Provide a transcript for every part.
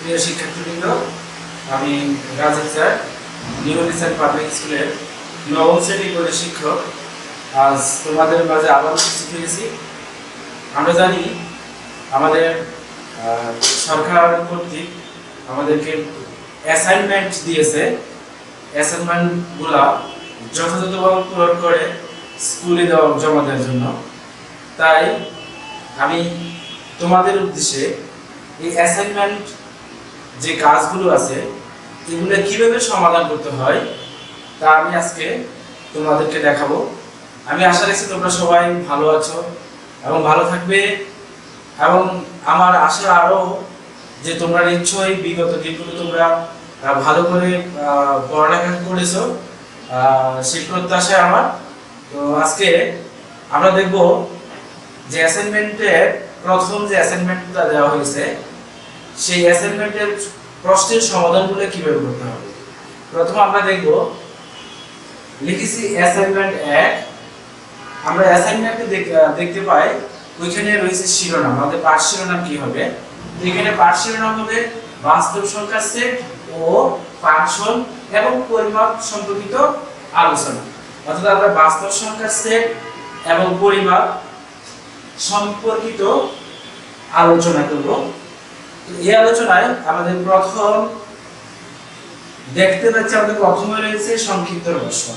প্রিয় শিক্ষার্থীবৃন্দ, আমি রাজীব স্যার, নিউ লিসেন পাবলিক স্কুলের নবম শ্রেণীর গণিত শিক্ষক। আজ তোমাদের মাঝে আবার উপস্থিত হয়েছি। আমরা জানি আমাদের সরকার কর্তৃক আমাদেরকে অ্যাসাইনমেন্ট দিয়েছে। অ্যাসাইনমেন্টগুলো যথাযথভাবে পূরণ করে স্কুলে জমা দেওয়ার জন্য। তাই আমি তোমাদের উদ্দেশ্যে এই অ্যাসাইনমেন্ট যে কাজগুলো আছে এগুলো কিভাবে সমাধান করতে হয় তা আমি আজকে তোমাদেরকে দেখাবো। আমি আশা রাখছি তোমরা সবাই ভালো আছো এবং ভালো থাকবে, এবং আমার আশা আরও যে তোমরা নিশ্চয়ই বিগত দিনগুলো তোমরা ভালো করে পড়ালেখা করেছো, সেই প্রত্যাশায় আমার। তো আজকে আমরা দেখব যে অ্যাসাইনমেন্টের প্রথম যে অ্যাসাইনমেন্টটা দেওয়া হয়েছে সেই অ্যাসাইনমেন্টের প্রশ্নের সমাধানগুলো কিভাবে করতে হবে। প্রথমে আমরা দেখব, লিখেছি অ্যাসাইনমেন্ট 1। আমরা অ্যাসাইনমেন্টে দেখতে পাই ওইখানে রয়েছে শিরোনাম। আমাদের পাঠ শিরোনাম কি হবে? এখানে পাঠ শিরোনাম হবে বাস্তব সংখ্যার সেট ও ফাংশন এবং পরিমাপ সম্পর্কিত আলোচনা। অর্থাৎ আমরা বাস্তব সংখ্যার সেট এবং পরিমাপ সম্পর্কিত আলোচনা করব। এই আলোচনায় আমাদের প্রথম দেখতে পাচ্ছি, আমাদের প্রথমে রয়েছে সংক্ষিপ্ত প্রশ্ন।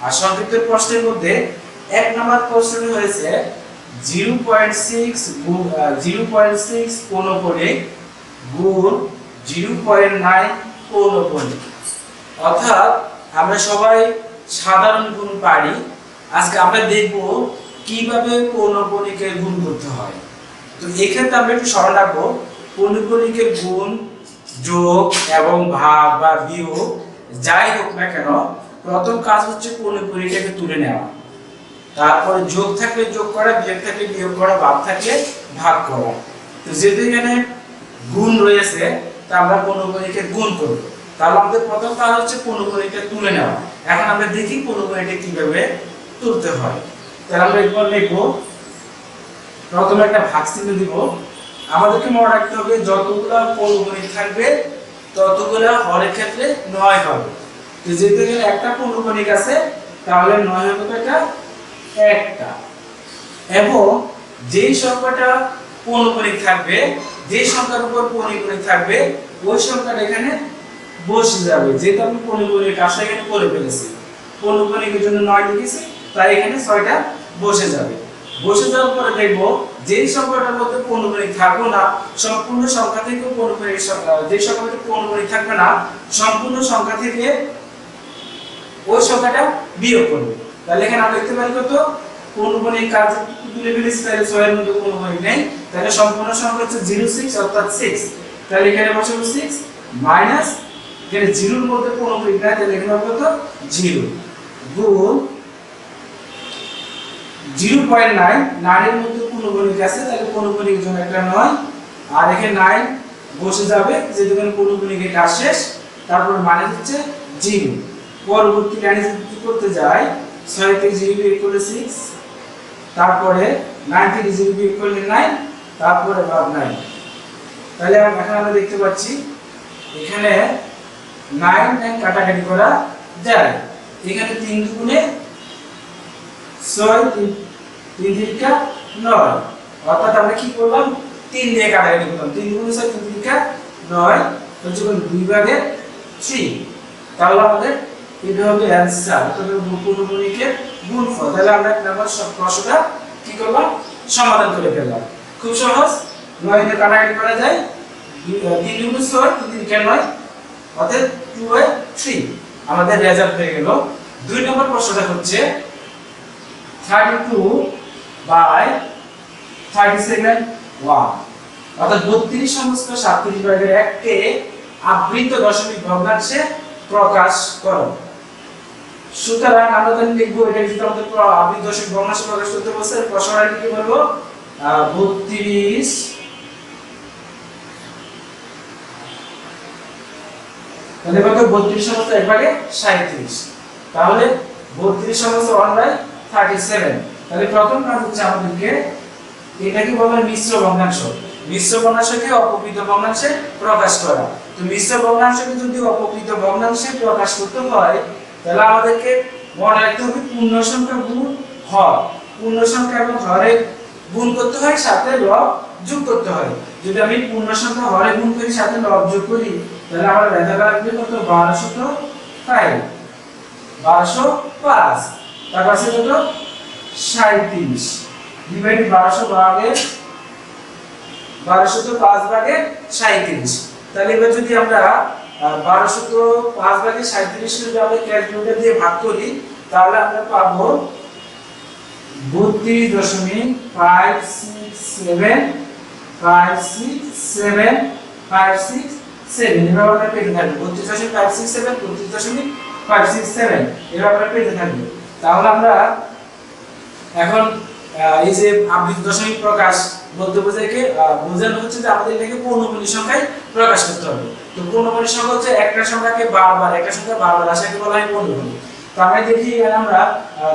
আর সংক্ষিপ্ত প্রশ্নের মধ্যে 1 নম্বর প্রশ্নটি হয়েছে 0.6 পৌনঃপুনিক গুণ 0.9 পৌনঃপুনিক। অর্থাৎ আমরা সবাই সাধারণ গুণ পারি। আজকে আমরা দেখব কিভাবে পৌনঃপুনিকের গুণ করতে হয়। তো এক্ষেত্রে আমরা একটু স্মরণ রাখবো, পৌনঃপুনিকের গুণ, যোগ এবং ভাগ বা বিয়োগ যাই হোক না কেন, প্রথম কাজ হচ্ছে পৌনঃপুনিকটাকে তুলে নেওয়া। তারপরে যোগ থাকলে যোগ করা, বিয়োগ থাকলে বিয়োগ করা, ভাগ থাকলে ভাগ করা। তো যেহেতু এখানে গুণ রয়েছে তা আমরা পৌনঃপুনিকের গুণ করব। তাহলে আমাদের প্রথম কাজ হচ্ছে পৌনঃপুনিকটা তুলে নেওয়া। এখন আমরা দেখি পৌনঃপুনিকটা কিভাবে তুলতে হয়। তাহলে আমরা এরপর লিখব, প্রথমে একটা ভাগ চিহ্ন দিব। আমাদেরকে মনে রাখতে হবে যতগুলো পৌনঃপুনিক থাকবে ততগুলো হরের ক্ষেত্রে 9 হবে। তো যেহেতু এখানে একটা পৌনঃপুনিক আছে তাহলে 9 হবে কয়টা? একটা। এবং যেই সংখ্যাটা পৌনঃপুনিক থাকবে, যেই সংখ্যার উপর পৌনঃপুনিক থাকবে ওই সংখ্যাটা এখানে বসে যাবে। যেহেতু আমি পৌনঃপুনিক কাজটা এখানে করে ফেলেছি, পৌনঃপুনিকের জন্য 9 লিখেছি, তাই এখানে 6টা বসে যাবে। বসে যাওয়ার পরে দেখব যেই সংখ্যাটার মধ্যে পৌনঃপুনিক থাকবে না, সম্পূর্ণ সংখ্যা থেকে পৌনঃপুনিক, যে সংখ্যাটা পৌনঃপুনিক থাকবে না সম্পূর্ণ সংখ্যা থেকে ওই সংখ্যাটা বিয়োগ করব। তাহলে এখানে আমরা দেখতে পারি কত পৌনঃপুনিক কাজ তুলে ফেলেছি, তাহলে 6 এর মধ্যে পৌনঃপুনিক নেই, তাহলে সম্পূর্ণ সংখ্যা হচ্ছে 06 অর্থাৎ 6। তাহলে এখানে বসাবো 6 মাইনাস, এখানে 0 এর মধ্যে পৌনঃপুনিক নাই, তাহলে এখানে হবে কত? 0 গুণ 0.9, 9 এর মধ্যে পৌনঃপুনিক আছে, তাহলে পৌনঃপুনিকের জন্য একটা 9, আর এখানে 9 বসে যাবে যেহেতু এখানে পৌনঃপুনিকের কাজ শেষ। তারপর মানে হচ্ছে 0। পরবর্তী লাইনে যদি করতে যাই, 6 থেকে 0 বিয়োগ করলে 6, তারপরে 9 থেকে 0 বিয়োগ করলে 9, তারপরে ভাগ 9। তাহলে এখন আমরা দেখতে পাচ্ছি এখানে 9 কাটাকাটি করা যায়। এখানে 3 গুণে 6, 3 3টা 9, অর্থাৎ আমরা কি করলাম 3 দিয়ে কাটাকাটি করলাম। 3 গুণে 6, 3 3টা 9 হচ্ছে 2 ভাগে 3। তাহলে আমাদের এটা হবে অ্যানসার, তবে পৌনঃপুনিকের গুণফল। তাহলে আমরা এক নাম্বার প্রশ্নটা কি করলাম? সমাধান করে ফেললাম। খুব সহজ, 9 দিয়ে কাটাকাটি করা যায়। 3 গুণে 6, 3 3টা 9, অর্থাৎ 2/3 আমাদের রেজাল্ট হয়ে গেল। 2 নম্বর প্রশ্নটা হচ্ছে 32/37 অর্থাৎ 32 সমস্ত 37 ভাগের 1কে আবৃত দশমিক ভগ্নাংশে প্রকাশ করো। সুতরাং আমরা যদি লিখব এটা যদি আমাদের আবৃত দশমিক ভগ্নাংশে প্রকাশ করতে বলছে, প্রশ্নটা কি বলবো? 32, তাহলে কত? 32 সমস্ত 1 ভাগে 37, তাহলে 32 সমস্ত 1/37। তাহলে প্রথম কাজ হচ্ছে আমাদেরকে এটাকে বলা হয় মিশ্র ভগ্নাংশ। মিশ্র ভগ্নাংশকে অপকৃত ভগ্নাংশে প্রকাশ করা। তো মিশ্র ভগ্নাংশকে যদি অপকৃত ভগ্নাংশে প্রকাশ করতে হয় তাহলে আমাদেরকে মনে রাখতে হবে পূর্ণ সংখ্যা গুণ হর। পূর্ণ সংখ্যা এবং হরে গুণ করতে হয়, সাথে লব যোগ করতে হয়। যদি আমি পূর্ণ সংখ্যা হরে গুণ করি সাথে লব যোগ করি তাহলে আমার রেজাল্ট আসবে কত 1205 1205 তার পাশে কত 37 ডিভাইড 1205 ভাগে 37। তাহলে এবার যদি আমরা 1205 ভাগে 37 যদি আমরা ক্যালকুলেটর দিয়ে ভাগ করি তাহলে আমরা পাবো 32.567 এভাবে আমরা পেতে থাকবো। 32.567 এভাবে আমরা পেতে থাকবো। তাহলে আমরা এখন এই যে আবৃত দশমিক প্রকাশ বলতে বোঝানো হচ্ছে যে আমাদের এটাকে পূর্ণমূলী সংখ্যায় প্রকাশ করতে হবে। তো পূর্ণমূলী সংখ্যা হচ্ছে একটা সংখ্যা বারবার আসাকে বলা হয় পূর্ণমূলী। তো আমরা দেখি এখানে আমরা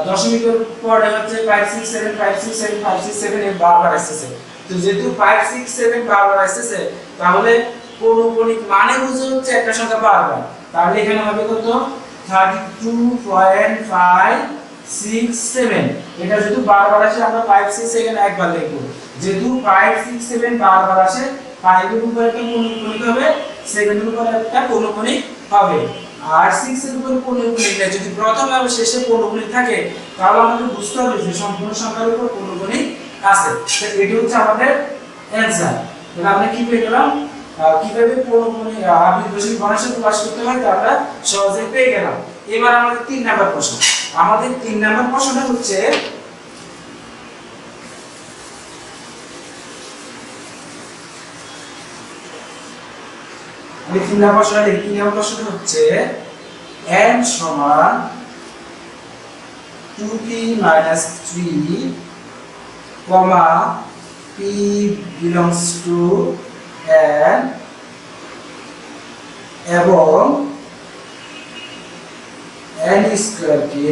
দশমিকের পরে হচ্ছে 567 এর বারবার আসছে। তো যেহেতু 567 বারবার আসছে তাহলে পৌনঃপুনিক মানে বুঝে হচ্ছে একটা সংখ্যা বারবার। তাহলে এখানে হবে কত 32.567। এটা যেহেতু বারবার আসে আমরা 567 একবার লিখব। যেহেতু 567 বারবার আসে 5 এর উপর একটা পৌনঃপুনিক হবে, 7 এর উপর একটা পৌনঃপুনিক হবে। আর 6 এর উপর পৌনঃপুনিক নেই, যদি প্রথম এবং শেষে পৌনঃপুনিক থাকে তাহলে আমাদের বুঝতে হবে যে সম্পূর্ণ সংখ্যার উপর পৌনঃপুনিক আছে। তো এটি হচ্ছে আমাদের অ্যানসার। তাহলে আমরা কি পেয়ে গেলাম, কিভাবে পৌনঃপুনিক আবৃত দশমিক ভগ্নাংশে প্রকাশ করতে হয় তা আমরা সহজেই পেয়ে গেলাম। এবার আমাদের 3 নাম্বার প্রশ্ন। আমাদের 3 নাম্বার প্রশ্নটা হচ্ছে তিন নাম্বার প্রশ্নটা হচ্ছে n সমান 2p - 3 p belongs to n এবং n স্কয়ারকে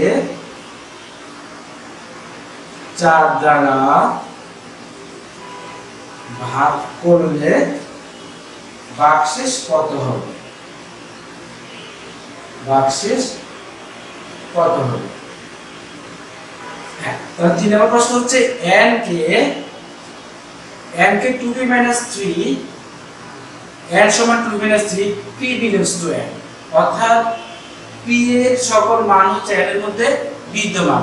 4 দ্বারা ভাগ করলে ভাগশেষ কত হবে? হ্যাঁ, তাহলে 3 নম্বর প্রশ্ন হচ্ছে n কে 2p - 3 n সমান 2p - 3 p belongs to n, অর্থাৎ p এর সকল মান হচ্ছে n এর মধ্যে বিদ্যমান।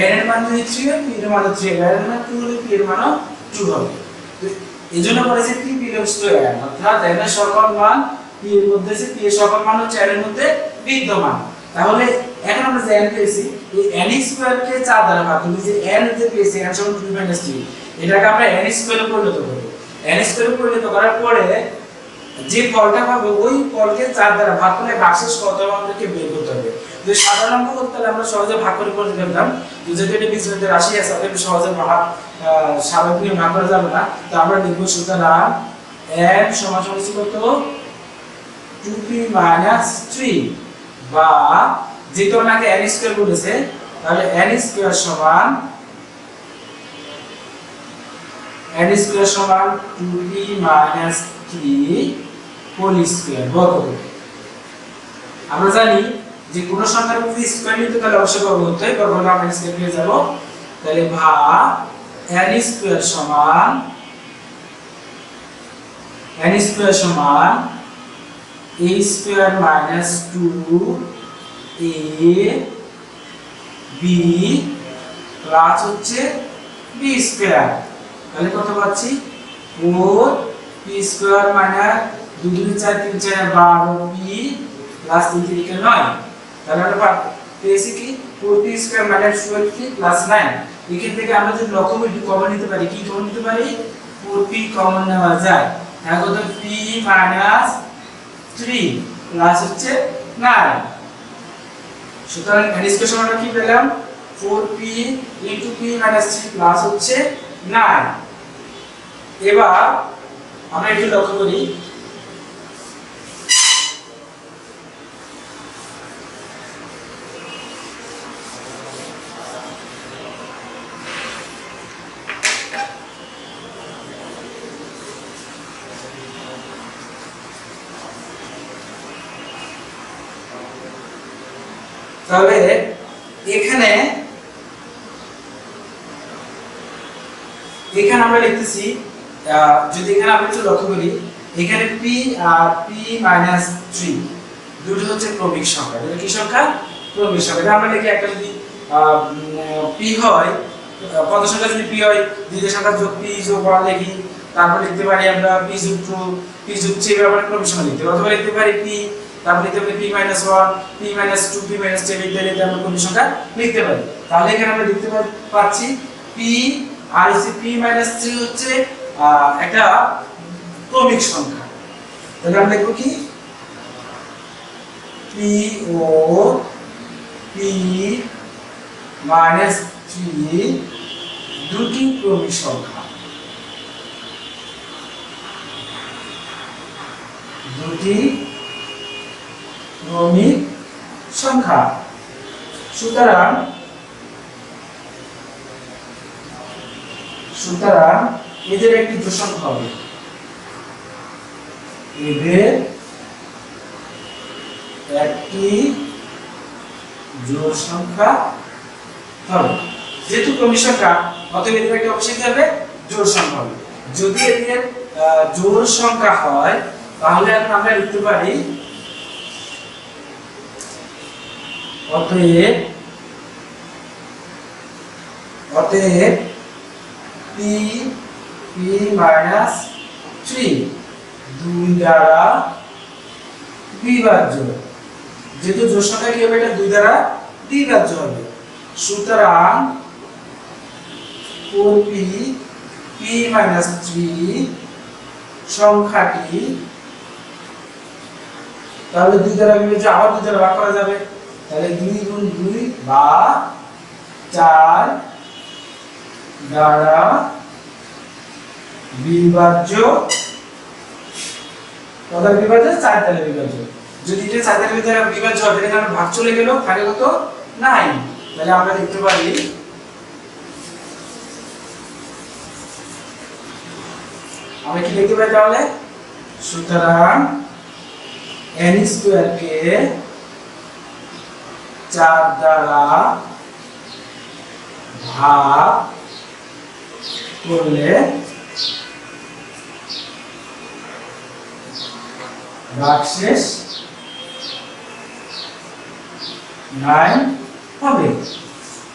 n এর মান যদি 3 হয় p এর মান 3 হবে, n এর মান 2 হলে p এর মান 2 হবে। তো এইজন্য বলেছে p belongs to n, অর্থাৎ n এর সকল মান p এর মধ্যে আছে, p এর সকল মান হচ্ছে n এর মধ্যে বিদ্যমান। তাহলে এখন আমরা যে n পেয়েছি এই n স্কয়ার কে 4 দ্বারা ভাগ করলে যে n যে পেয়েছি n সমান 2p - 3 এটাকে আমরা n স্কয়ারে পরিণত করব। n স্কয়ারে পরিণত করার পরে যে ফলটা পাবো ওই ফলকে 4 দ্বারা ভাগ করলে ভাগশেষ কত হবে আমাদেরকে বের করতে হবে। যদি সাধারণ অঙ্ক করতে হলে আমরা সহজে ভাগ করে দিতাম, যদি এটা বীজগণিতের রাশি আছে তাহলে সহজে স্বাভাবিক ভাগ করা যাবে না। তো আমরা লিখব সুতরাং n সমান কত 2p - 3 বা যেহেতু আমাকে n স্কয়ার বলেছে তাহলে n স্কয়ার সমান 2p - 3 হোল স্কয়ার বর্গ। আমরা জানি যে কোন সংখ্যার উপর স্কয়ার নিতে তাহলে অবশ্যই বর্গ করতে হয়, বর্গ হলে আমরা স্কয়ার পেয়ে যাব। তাহলে ভাগ n স্কয়ার সমান a square minus 2ab plus হচ্ছে b স্কয়ার। তাহলে কত পাচ্ছি 4p square minus 2 2 4 3 4 12p plus 3 3 কে 9। তাহলে আমরা পেয়েছি কি 4p square minus 12p plus 9। এখান থেকে আমরা যদি লক্ষ্যবিন্দু কমন নিতে পারি, কি কমন নিতে পারি 4p কমন নেওয়া যায়। তাহলে কত p মাইনাস 3 প্লাস হচ্ছে 9। সুতরাং n স্কয়ার সমান কি পেলাম 4p * p - 3 প্লাস হচ্ছে 9। এবার আমরা একটু লক্ষ্য করি তাহলে এখানে আমরা লিখতেছি, যদি এখানে আমরা একটু লক্ষ্য করি, এখানে p আর p - 3 দুটো হচ্ছে ক্রমিক সংখ্যা। এটা কি সংখ্যা? ক্রমিক সংখ্যা। আমরা লিখি একটা যদি p হয়, পদ সংখ্যা যদি p হয়, দ্বিতীয় সংখ্যা যোগ p যোগ 1 লিখি, তারপর লিখতে পারি আমরা p যোগ 2 p যোগ 3 এভাবে আমরা ক্রমিক সংখ্যা লিখতে পারি। অথবা লিখতে পারি p, তারপর লিখতে পারি p - 1 p - 2 p - 3 লিখতে আমরা ক্রমিক সংখ্যা লিখতে পারি। তাহলে এখানে আমরা লিখতে পাচ্ছি p আর p - 3 হচ্ছে একটা ক্রমিক সংখ্যা। তাহলে আমরা লিখব কি p ও p - 3 দুটি ক্রমিক সংখ্যা, দুটি ক্রমিক সংখ্যা। সুতরাং এদের একটি জোড় সংখ্যা হবে, এদের একটি জোড় সংখ্যা হবে। যেহেতু ক্রমিক সংখ্যা, অতএব এদের একটা অবশ্যই কি হবে? জোড় সংখ্যা হবে। যদি এদের জোড় সংখ্যা হয় তাহলে আমরা লিখতে পারি অতএব p - 3 2 দ্বারা বিভাজ্য। যেহেতু জোড় সংখ্যা কি হবে? এটা 2 দ্বারা বিভাজ্য হবে। সুতরাং 4p p - 3 সংখ্যাটি, তাহলে 2 দ্বারা বিভাজ্য, আবার 2 দ্বারা ভাগ করা যাবে, তাহলে 2 গুণ 2 বা 4 দ্বারা বিভাজ্য। কত বিভাজ্য? 4 দ্বারা বিভাজ্য। যদি এটা 4 দ্বারা বিভাজ্য হয় তাহলে এখানে ভাগ চলে গেল, থাকে কত? 9। তাহলে আমরা লিখতে পারি আমরা কি লিখতে পারি তাহলে? সুতরাং n স্কয়ার কে 4 দ্বারা ভাগ করলে ভাগশেষ 9 হবে।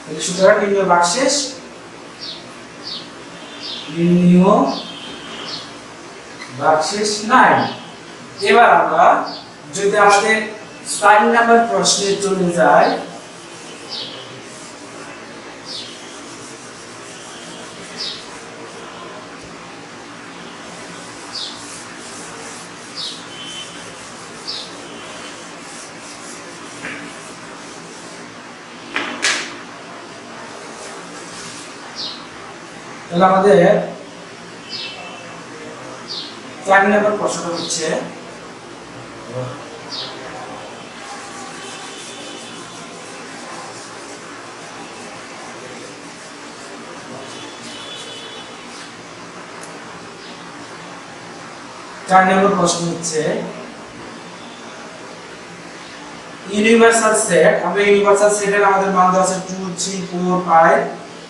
তাহলে সুতরাং নির্ণয় ভাগশেষ, ভাগশেষ 9। এবার আমরা যদি আমাদের 4 নাম্বার প্রশ্নে চলে যাই, তাহলে আমাদের 4 নাম্বার প্রশ্নটা হচ্ছে ইউনিভার্সাল সেট। আমরা ইউনিভার্সাল সেটের আমাদের মান দেওয়া আছে 2 3 4 5।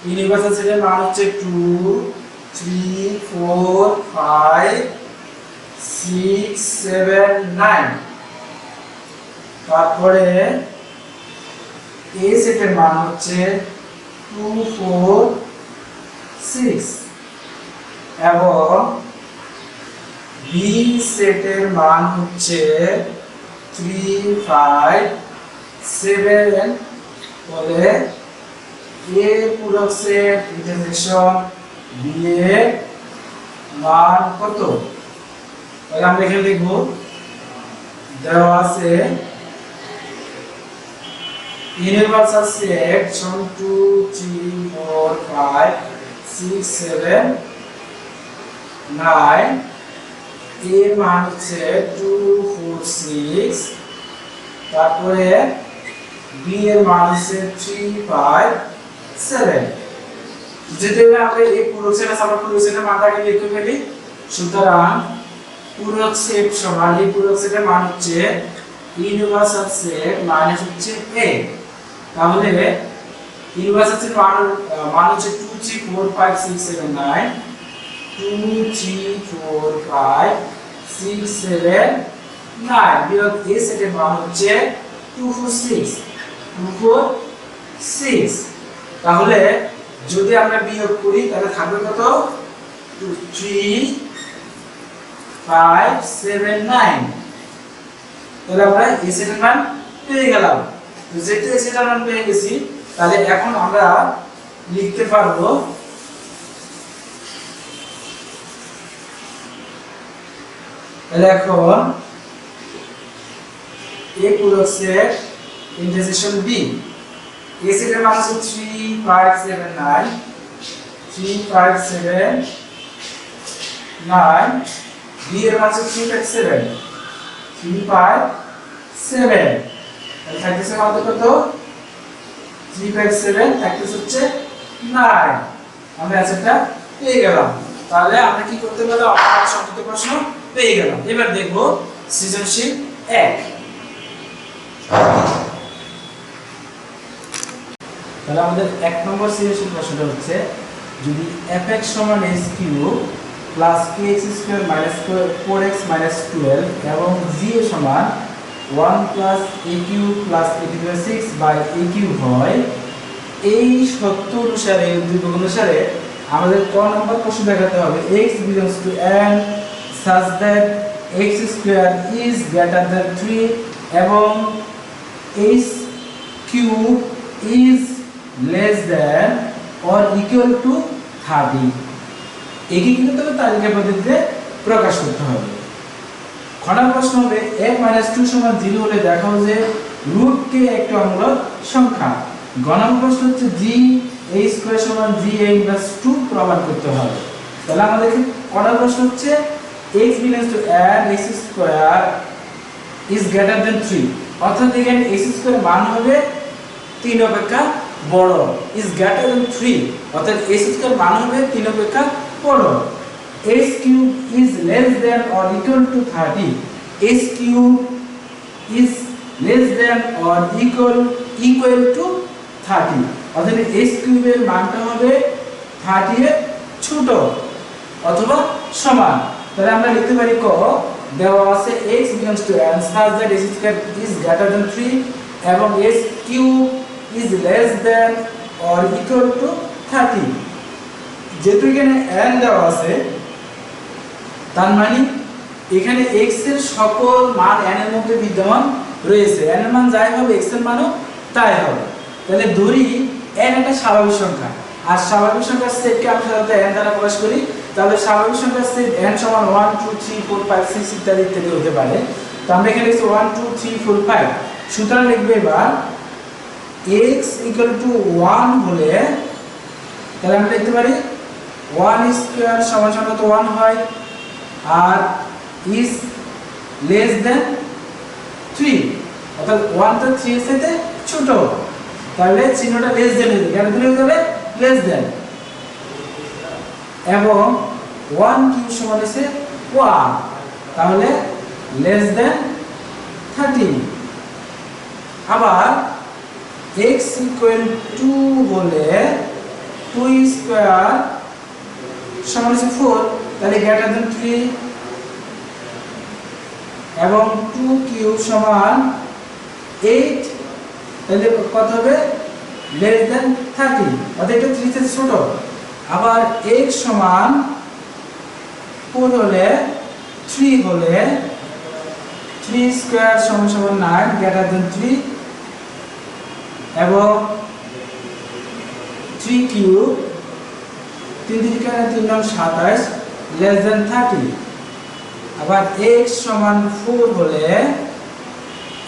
ইউনিভার্সাল সেটের মান হচ্ছে 2 3 4 5 6 7 9। তারপরে এ সেটের মান হচ্ছে 2 4 6 এবং বি সেটের মান হচ্ছে 3 5 7। বলে এ পূরক সেট ইন্টারসেকশন বি এর মান কত? তাহলে আমরা এখানে লিখব, দেওয়া আছে ইউনিভার্সাল সেট 2 3 4 5 6 7 9। এর মান হচ্ছে 2 4 6। তারপরে বি এর মান হচ্ছে 3 5 7। যদি আমরা এই পূরক সেট আছে, আমরা পূরক সেটের মানটাকে লিখে ফেলি। সুতরাং পূরক সেট সমান, এই পূরক সেটের মান হচ্ছে ইউনিভার্সাল সেট মাইনাস হচ্ছে a। তাহলে ইউনিভার্সিটির মান হচ্ছে 2 3 4 5 6 7 9 2 3 4 5 6 7 9 বিয়োগ a সেটের মান হচ্ছে 2 4 6 2 4 6 তাহলে যদি আমরা বিয়োগ করি তাহলে থাকবে কত 2 3 5 7 9 তাহলে আমরা a সেটের মান পেয়ে গেলাম। তো যেহেতু a সেটের মান পেয়ে গেছি তাহলে এখন আমরা লিখতে পারবো তাহলে এখন a পুরো সেট ইন্টারসেকশন b a সেটের মান হচ্ছে 3 5 7 9 3 5 7 9 b এর মান হচ্ছে 3 5 7 3 5 7 তাহলে থাকতেছে কত 3 5 7 থাকতেছে হচ্ছে 9 আমরা অ্যান্সারটা পেয়ে গেলাম। তাহলে আমরা কি করতে পারলাম আমাদের সংক্ষিপ্ত প্রশ্ন পেয়ে গেলাম। এবার দেখব সৃজনশীল 1 তাহলে আমাদের 1 নম্বর সৃজনশীল প্রশ্নটা হচ্ছে যদি fx সমান h cube plus kx square minus 4x minus 12 এবং g এর সমান 1 plus a cube plus a to the power 6 by a cube হয় এই সত্য অনুসারে উদ্দীপক অনুসারে আমাদের ক নম্বর প্রশ্ন দেখাতে হবে x belongs to n such that x square is greater than 3 এবং h cube is less than or equal to 30 একীকৃত তালিকা পদ্ধতিতে প্রকাশ করতে হবে। খ নম্বর প্রশ্ন হবে a - 2 সমান 0 হলে দেখাও যে রুট কে একটি অমূলক সংখ্যা। গ নম্বর প্রশ্ন হচ্ছে g a স্কয়ার সমান g a প্লাস 2 প্রমাণ করতে হবে। তাহলে আমাদের ক নম্বর প্রশ্ন হচ্ছে x belongs to n x square is greater than 3 অর্থাৎ এখানে x স্কয়ার মান হবে 3 অপেক্ষা বড় is greater than 3 অর্থাৎ x স্কয়ার মান হবে 3 অপেক্ষা বড়। h cube is less than or equal to 30 h cube is less than or equal to 30 অর্থাৎ h cube এর মানটা হবে 30 এর ছোট অথবা সমান। তাহলে আমরা লিখতে পারি ক দেওয়া আছে x belongs to n such that h square is greater than 3 এবং h cube is less than or equal to 30 যেহেতু এখানে n দেওয়া আছে তার মানে এখানে x এর সকল মান n এর মধ্যে বিদ্যমান রয়েছে n এর মান যাই হবে x এর মানও তাই হবে। তাহলে ধরি n একটা স্বাভাবিক সংখ্যা আর স্বাভাবিক সংখ্যার সেটকে আমরা সাধারণত n দ্বারা প্রকাশ করি তাহলে স্বাভাবিক সংখ্যার সেট n সমান 1 2 3 4 5 6 ইত্যাদি ইত্যাদি হতে পারে। তো আমরা এখানে লিখছি 1 2 3 4 5 সুতরাং লিখবে এবার x = 1 হলে তাহলে আমরা লিখতে পারি 1 স্কয়ার সমান সমান তো 1 হয় আর is less than 3 অর্থাৎ 1 টা 3 এর সাথে ছোট তাহলে চিহ্নটা লেস দেন হয়ে যাবে কেন হয়ে যাবে লেস দেন এবং 1 কিউব সমান আছে 1 তাহলে লেস দেন 30 আবার x = 2 হলে 2 স্কয়ার সমান আছে 4 তাহলে গ্রেটার দেন 3 এবং 2 কিউব সমান 8 তাহলে কত হবে লেস দেন 30 অর্থাৎ এটা 3 থেকে ছোট। আবার x সমান 4 হলে 3 হলে 3 স্কয়ার সমান সমান 9 গ্রেটার দেন 3 এবং 3 কিউব 3 3 × 3 = 27 লেস দেন 30 আবার x সমান 4 হলে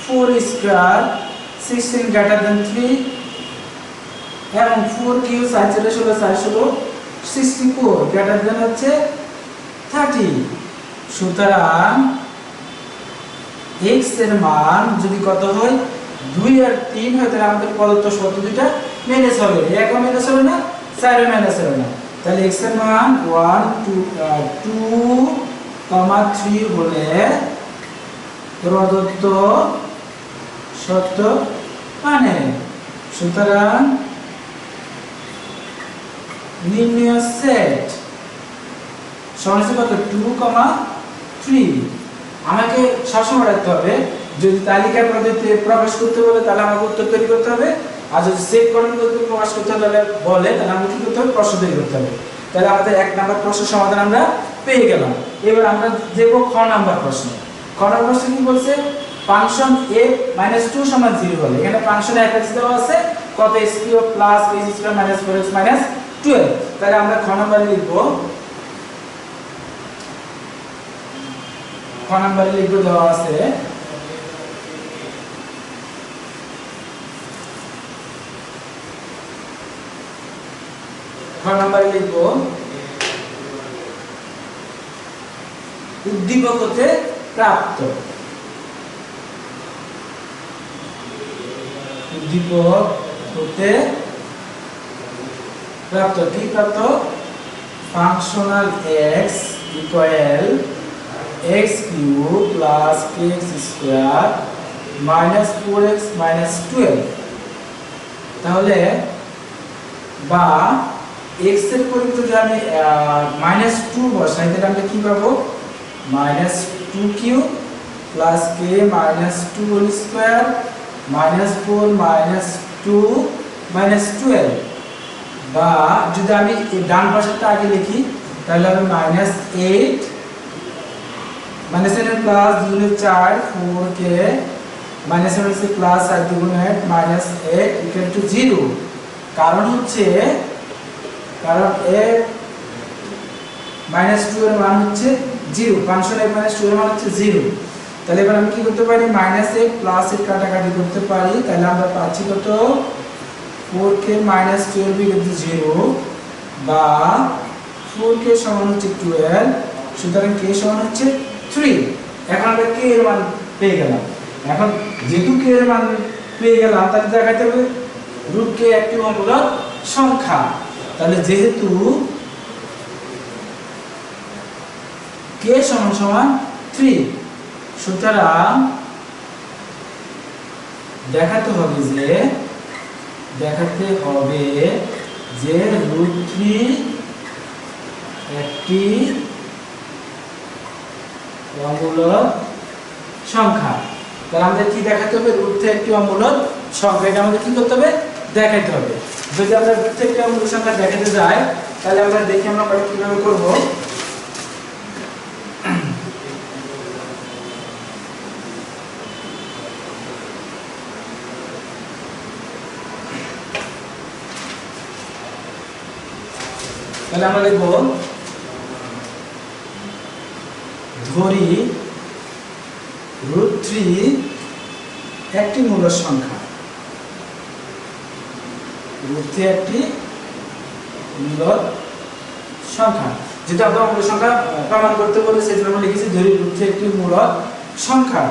4 স্কয়ার 16 গ্রেটার দেন 3 এবং 4 কিউব 4 × 16 64 গ্রেটার দেন হচ্ছে 30 সুতরাং x এর মান যদি কত হয় 2 আর 3 হয় তাহলে আমাদের প্রদত্ত শর্ত দুটো মেনে চলে একও মেনে চলে না 4 মেনে চলে না তাহলে x এর মান 1 2 3 হলে প্রদত্ত শর্ত মানে সুতরাং নির্ণয় সেট সমান কত 2,3। আমাকে সবসময় রাখতে হবে যদি তালিকা পদ্ধতিতে প্রকাশ করতে বলে তাহলে আমাকে উত্তর তৈরি করতে হবে, আর যদি সেট গঠন পদ্ধতিতে প্রকাশ করতে বলে তাহলে আমাকে কি করতে হবে, প্রশ্ন তৈরি করতে হবে। তাহলে আমাদের 1 নাম্বার প্রশ্নের সমাধান আমরা পেয়ে গেলাম। এবার আমরা দেখব খ নাম্বার প্রশ্ন। খ নাম্বার প্রশ্ন কি বলছে, ফাংশন a - 2 = 0 হলে এখানে ফাংশনে f(x) দেওয়া আছে, কত x³ + k² - 4x - 12। তাহলে আমরা খ নাম্বারে লিখব, খ নাম্বারে লিখব দেওয়া আছে খ নাম্বারে লিখব উদ্দীপক হতে প্রাপ্ত, উদ্দীপক হতে প্রাপ্ত কি প্রাপ্ত, functional x equal x³ + kx² - 4x - 12। তাহলে বা x এর পরিবর্তে যদি আমি -2 বসাই তাহলে আমরা কি পাবো, -2³ + k - 2² - 4 - 2 - 12। বা যদি আমি ডান পাশেরটা আগে লিখি তাহলে হবে -8 -7 প্লাস 2 4 4k -7 से प्लस 8 2 8 -8 इक्वल टू 0। কারণ হচ্ছে কারণ a -2 এর মান হচ্ছে 0, ফাংশন a -2 এর মান হচ্ছে 0। তাহলে এবার আমি কি করতে পারি, -8 প্লাস 8 কাটাকাটি করতে পারি, তাহলে আমরা পাচ্ছি কত 4k - 12 = 0 বা 4k সমান হচ্ছে 12, সুতরাং k সমান হচ্ছে 3। এখন আমরা k এর মান পেয়ে গেলাম। এখন যেহেতু k এর মান পেয়ে গেলাম তাহলে দেখাতে হবে √k একটি অমূলক সংখ্যা। তাহলে যেহেতু k সমান 3, সুতরাং দেখাতে হবে যে √3 একটি অমূলক সংখ্যা। তাহলে আমাদের কি দেখাতে হবে, √3 একটি অমূলক সংখ্যা, এটা আমাদের কি করতে হবে, দেখাতে হবে। যদি আমরা √3 একটি অমূলক সংখ্যা দেখাতে যাই তাহলে আমরা দেখি আমরা কিভাবে করব। তাহলে আমরা লিখব, ধরি √3 একটি মূলক সংখ্যা, √3 একটি মূলক সংখ্যা। যেটা আমরা মূলক সংখ্যা প্রমাণ করতে বলে সেটা আমরা লিখেছি ধরি √3 একটি মূলক সংখ্যা।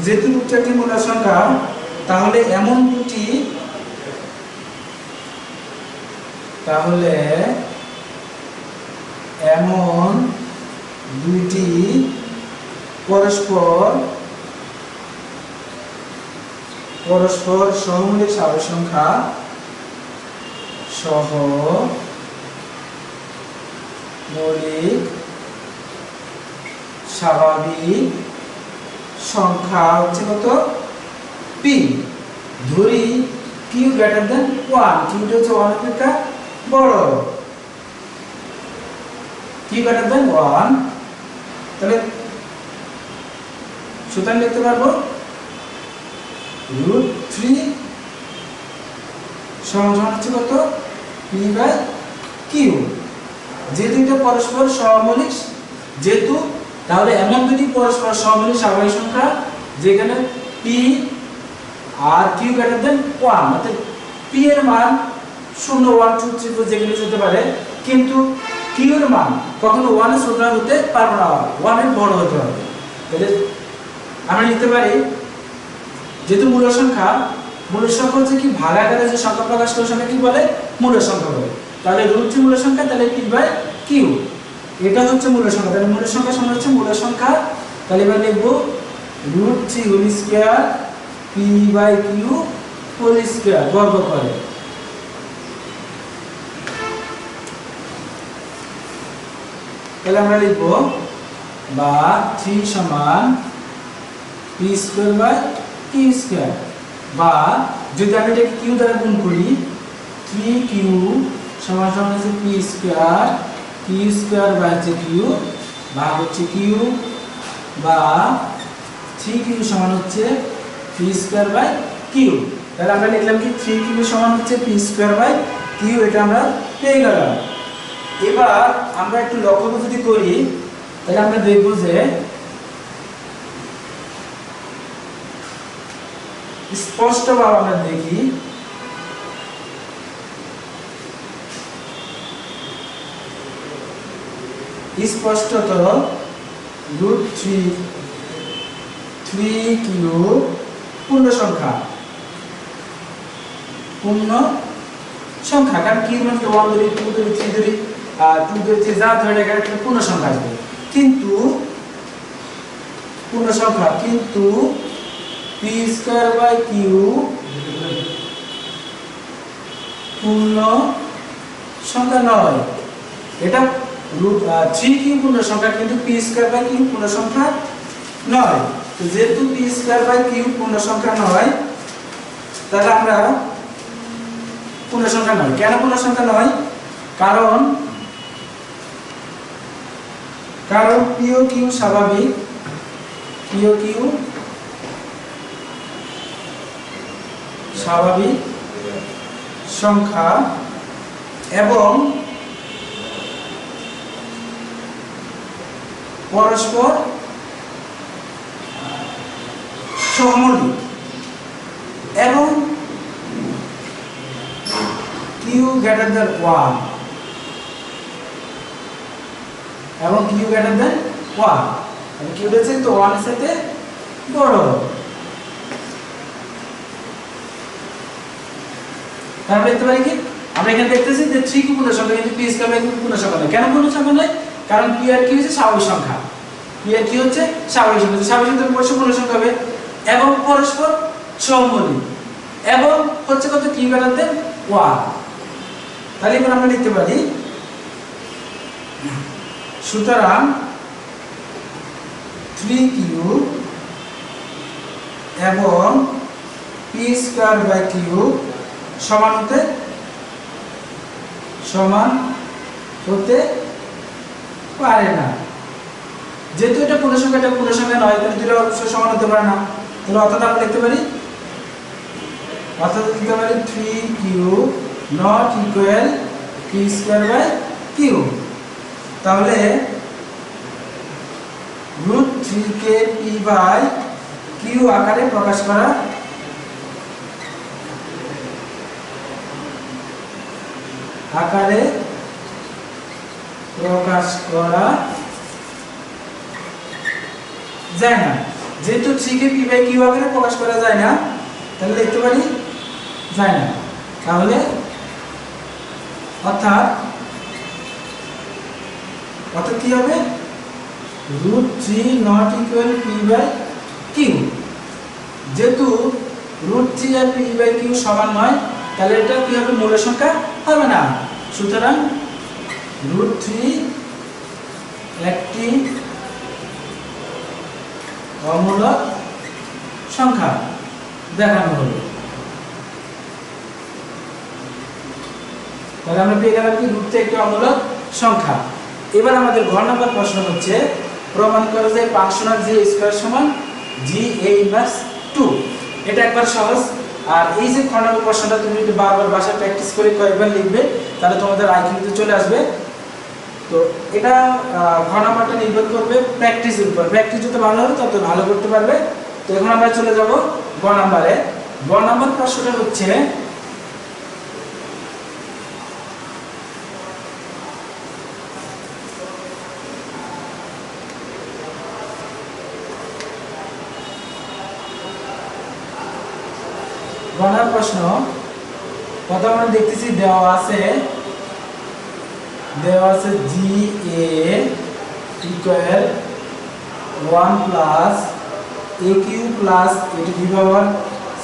যেহেতু √3 একটি মূলক সংখ্যা তাহলে এমন দুটি পরস্পর সহমূলক স্বাভাবিক সংখ্যা হচ্ছে কত, p। ধরি q > 1, q হচ্ছে 1 অপেক্ষা বড়, q > 1। তাহলে সুতরাং লিখতে পারবো √3 সমান হচ্ছে কত, p/q। যেহেতু এটা পরস্পর সহমূলক, যেহেতু তাহলে এমন দুটি পরস্পর সহমূলক স্বাভাবিক সংখ্যা যেখানে p আর q > 1, অর্থাৎ p এর মান 0 1 2 3 4 যেখানে হতে পারে, কিন্তু q এর মান কখনো 1 এর ছোট হতে পারবে না, 1 এর বড় হতে হবে। তাহলে আমরা লিখতে পারি যেহেতু মূলক সংখ্যা হচ্ছে কি ভাগাকারে যে সংখ্যা প্রকাশ করে সংখ্যা কি বলে, মূলক সংখ্যা বলে। তাহলে √3 মূলক সংখ্যা, তাহলে p/q এটা হচ্ছে মূলক সংখ্যা। তাহলে মূলক সংখ্যা সমান হচ্ছে মূলক সংখ্যা। তাহলে এবার লিখব √3 whole square p/q whole square বর্গ করে। তাহলে আমরা লিখব বা 3 সমান P square by Q square, বা যদি আমি এটাকে কিউ দ্বারা গুণ করি 3q সমান সমান হচ্ছে P square Q square by হচ্ছে কিউ ভাগ হচ্ছে কিউ, বা 3q সমান হচ্ছে পি স্কয়ার বাই কিউ। তাহলে আমরা লিখলাম কি 3q সমান হচ্ছে পি স্কয়ার বাই কিউ, এটা আমরা পেয়ে গেলাম। এবার আমরা একটু লক্ষ্য যদি করি তাহলে আমরা দেখব যে স্পষ্টভাবে আমরা দেখি স্পষ্টত √3 কিউ পূর্ণ সংখ্যা, কারণ কিউ মানে 1 ধরি 2 ধরি 3 ধরি 2 ধরি 3 যা ধরে এখানে একটা পূর্ণ সংখ্যা আসবে, কিন্তু পূর্ণ সংখ্যা, কিন্তু পি স্কয়ার বাই কিউ পূর্ণ সংখ্যা নয়। এটা √3 কিউ পূর্ণ সংখ্যা, কিন্তু পি স্কয়ার বাই কিউ পূর্ণ সংখ্যা নয়। তো যেহেতু পি স্কয়ার বাই কিউ পূর্ণ সংখ্যা নয়, তাহলে আমরা পূর্ণ সংখ্যা নয়। কেন পূর্ণ সংখ্যা নয়? কারণ পি ও কিউ স্বাভাবিক, পি ও কিউ স্বাভাবিক সংখ্যা এবং পরস্পর সহমৌলিক, এবং কিউ গ্রেটার দ্যান 1, এবং কিউ গ্রেটার দ্যান 1, এবং কিউ এর চেয়ে তো 1 এর সাথে বড়। তাহলে দেখতে পারি কি আমরা এখানে দেখতেছি যে 3 কিউ পূর্ণ সংখ্যা, কিন্তু পি স্কয়ার বাই কিউ পূর্ণ সংখ্যা নয়। কেন পূর্ণ সংখ্যা নয়? কারণ পি আর কিউ হচ্ছে স্বাভাবিক সংখ্যা, পি আর কিউ হচ্ছে স্বাভাবিক সংখ্যা, স্বাভাবিক সংখ্যা অবশ্যই পূর্ণ সংখ্যা হবে, এবং পরস্পর সহমৌলিক, এবং হচ্ছে কত কিউ গ্রেটার দ্যান 1। তাহলে এবার আমরা লিখতে পারি সুতরাং 3q এবং পি স্কয়ার বাই কিউ সমান হতে পারে না। যেহেতু এটা পূর্ণ সংখ্যা, এটা পূর্ণ সংখ্যা নয়, তাহলে দুটো অবশ্যই সমান হতে পারে না। তাহলে অর্থাৎ আমরা লিখতে পারি 3q not equal P square by Q. তাহলে √3 কে পি বাই কিউ আকারে প্রকাশ করা যায় না। যেহেতু 3 কে পি বাই কিউ আকারে প্রকাশ করা যায় না, তাহলে লিখতে পারি যায় না। তাহলে অর্থাৎ কি হবে? √3 not equal P by Q. যেহেতু √3 আর পি বাই কিউ সমান নয়, তাহলে এটা কি হবে? মূল সংখ্যা হবে না। সুতরাং √3 একটি অমূলক সংখ্যা দেখানো হলো। তাহলে আমরা পেয়ে গেলাম কি √3 একটি অমূলক সংখ্যা। এবার আমাদের ঘ নম্বর প্রশ্ন হচ্ছে প্রমাণ করো যে ফাংশনাল জি স্কয়ার সমান জি এ ইনভার্স 2। এটা একবার সহজ। আর এই যে খ নম্বর প্রশ্নটা তুমি যদি বারবার বাসায় প্র্যাকটিস করে কয়েকবার লিখবে, তাহলে তোমাদের আইকিউতে চলে আসবে। তো এটা ঘ নম্বরটা নির্ভর করবে প্র্যাকটিসের উপর। প্র্যাকটিস যত ভালো হবে তত ভালো করতে পারবে। তো এখন আমরা চলে যাব গ নম্বরে। গ নম্বর প্রশ্নটা হচ্ছে গণার প্রশ্ন। প্রথম আমরা দেখতেছি দেওয়া আছে G a equal 1 plus a q plus a to the power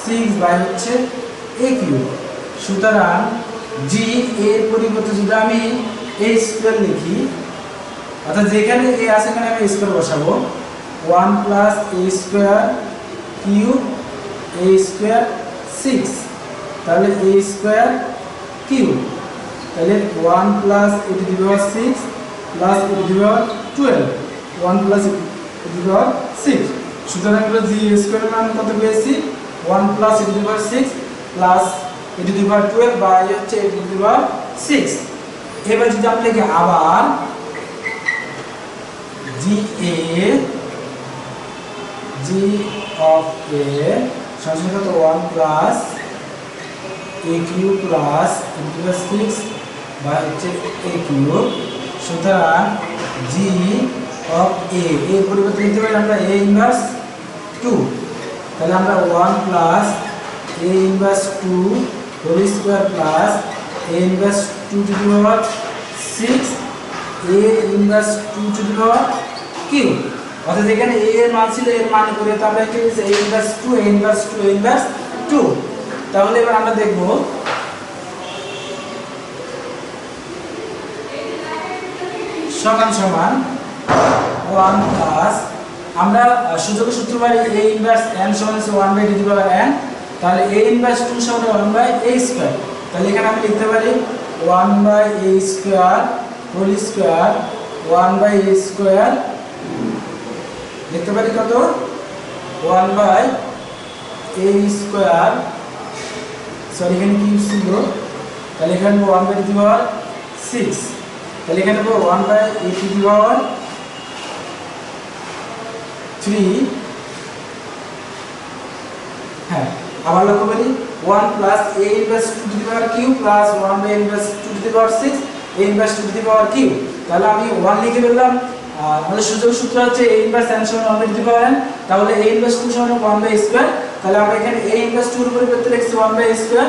6 by হচ্ছে a কিউব। সুতরাং g এর পরিবর্তে যদি আমি a স্কয়ার লিখি, অর্থাৎ যেখানে a আছে এখানে আমি a স্কয়ার বসাবো, 1 plus a square cube a square 6, তাহলে a স্কয়ার কিউব, তাহলে 1 plus a to the power 6 plus a to the power 12, 1 plus a to the power 6। সুতরাং আমরা g স্কয়ার মান কত পেয়েছি, 1 plus a to the power 6 plus a to the power 12 by হচ্ছে a to the power 6। এবার যদি আমরা লিখি আবার g of a সমান কত, 1 plus a cube plus a to the power 6 by হচ্ছে a কিউব। সুতরাং g of a এর পরিবর্তে লিখতে পারি আমরা a ইনভার্স 2, তাহলে আমরা 1 plus a inverse 2 whole square plus a inverse 2 to the power 6 a inverse 2 to the power cube. অর্থাৎ এখানে a এর মান ছিল, এর মান করে তো আমরা কি লিখেছি a inverse 2 a inverse 2 a inverse 2। তাহলে এবার আমরা দেখব সমান সমান 1 প্লাস, আমরা সূচকের সূত্র পাই a ইনভার্স n সমান 1 by d to the power n, তাহলে a ইনভার্স 2 সমান 1 বাই a স্কয়ার। তাহলে এখানে আমি লিখতে পারি 1 by a square whole square 1 by a square, লিখতে পারি কত, 1 বাই a স্কয়ার, সরি এখানে কি ছিল, তাহলে এখানে 1 by d to the power 6, তাহলে এখানে 1 by a to the power 3, হ্যাঁ আবার লক্ষ্য করি 1 plus a inverse 2 to the power cube plus 1 by inverse 2 to the power 6 a inverse 2 to the power cube. তাহলে আমি 1 লিখে ফেললাম, আমাদের সূচক সূত্র হচ্ছে a ইনভার্স n সমান 1 by d to the power n, তাহলে a ইনভার্স 2 সমান 1 বাই স্কয়ার, তাহলে আমরা এখানে a ইনভার্স 2 এর পরিবর্তে লিখছি 1 by square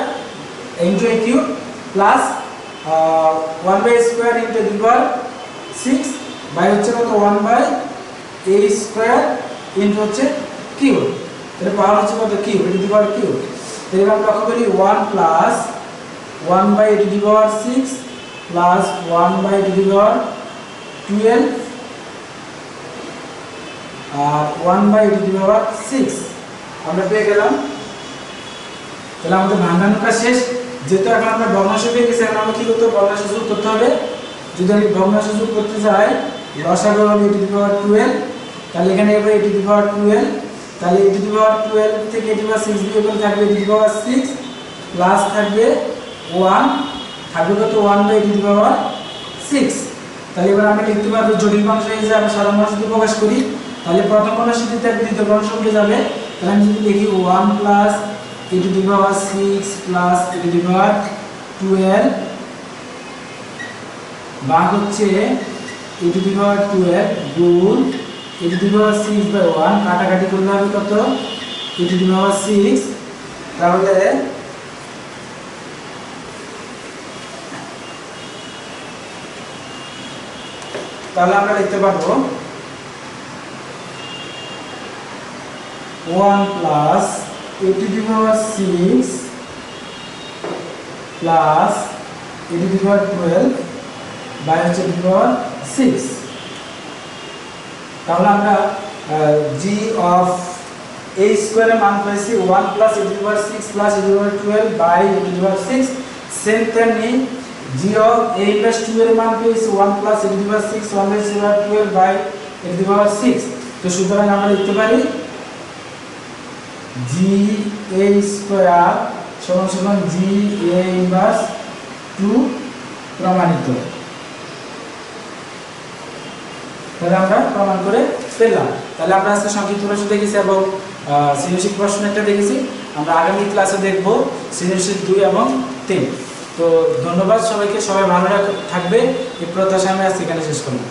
into a cube plus 1 by square into d power 6 by হচ্ছে কত 1 বাই a স্কয়ার ইনটু হচ্ছে কিউব, তাহলে পাওয়ার হচ্ছে কত cube a to the power cube. তাহলে আমরা লক্ষ্য করি 1 plus 1 by a to the power 6 plus 1 by a to the power 12 আর 1 by a to the power 6 আমরা পেয়ে গেলাম। তাহলে আমাদের ভাঙানোটা শেষ, যেহেতু এখন আমরা ভগ্নাংশ পেয়ে গেছি, এখন আমরা কি করতে হবে, ভগ্নাংশ যোগ করতে হবে। যদি আমি ভগ্নাংশ যোগ করতে চাই, লসাগু হবে a টু দি পাওয়ার 12, তাহলে এখানে হবে a টু দি পাওয়ার 12, তাহলে a টু দি পাওয়ার 12 থেকে a টু দি পাওয়ার 6 বিয়োগ করলে থাকবে a to the power 6 plus থাকবে 1, থাকবে কত 1 by a to the power 6। তাহলে এবার আমরা লিখতে পারবো জটিল ভগ্নাংশ হিসেবে আমরা সাধারণ ভগ্নাংশ দিয়ে প্রকাশ করি, তাহলে প্রথম ভগ্নাংশ দিতে থাকবে দ্বিতীয় ভগ্নাংশ উঠে যাবে। তাহলে আমি যদি লিখি 1 plus a to the power 6 plus a to the power 12 ভাগ হচ্ছে a টু দি পাওয়ার 12 গুণ a to the power 6 by 1, কাটাকাটি করলে হবে কত a টু দি পাওয়ার 6, তাহলে আমরা লিখতে পারবো 1 plus a to the power 6 plus a to the power 12 by হচ্ছে a টু দি পাওয়ার 6। তাহলে আমরা g অফ a স্কয়ারের মান পেয়েছি 1 plus a to the power 6 plus a to the power 12 by a to the power 6। Same তেমনি g of a inverse 2 এর মান পেয়েছি 1 plus a to the power 6 1 by a to the power 12 by a to the power 6। তো সুতরাং আমরা লিখতে পারি g a square সমান সমান g a ইনভার্স 2 প্রমাণিত। তাহলে আমরা প্রমাণ করে পেলাম। তাহলে আমরা আজকে সংক্ষিপ্ত প্রশ্ন দেখেছি এবং সৃজনশীল প্রশ্ন একটা দেখেছি। আমরা আগামী ক্লাসে দেখব সৃজনশীল 2 এবং 3। তো ধন্যবাদ সবাইকে, সবাই ভালো থাকবে এই প্রত্যাশা আমি আজকে এখানে শেষ করলাম।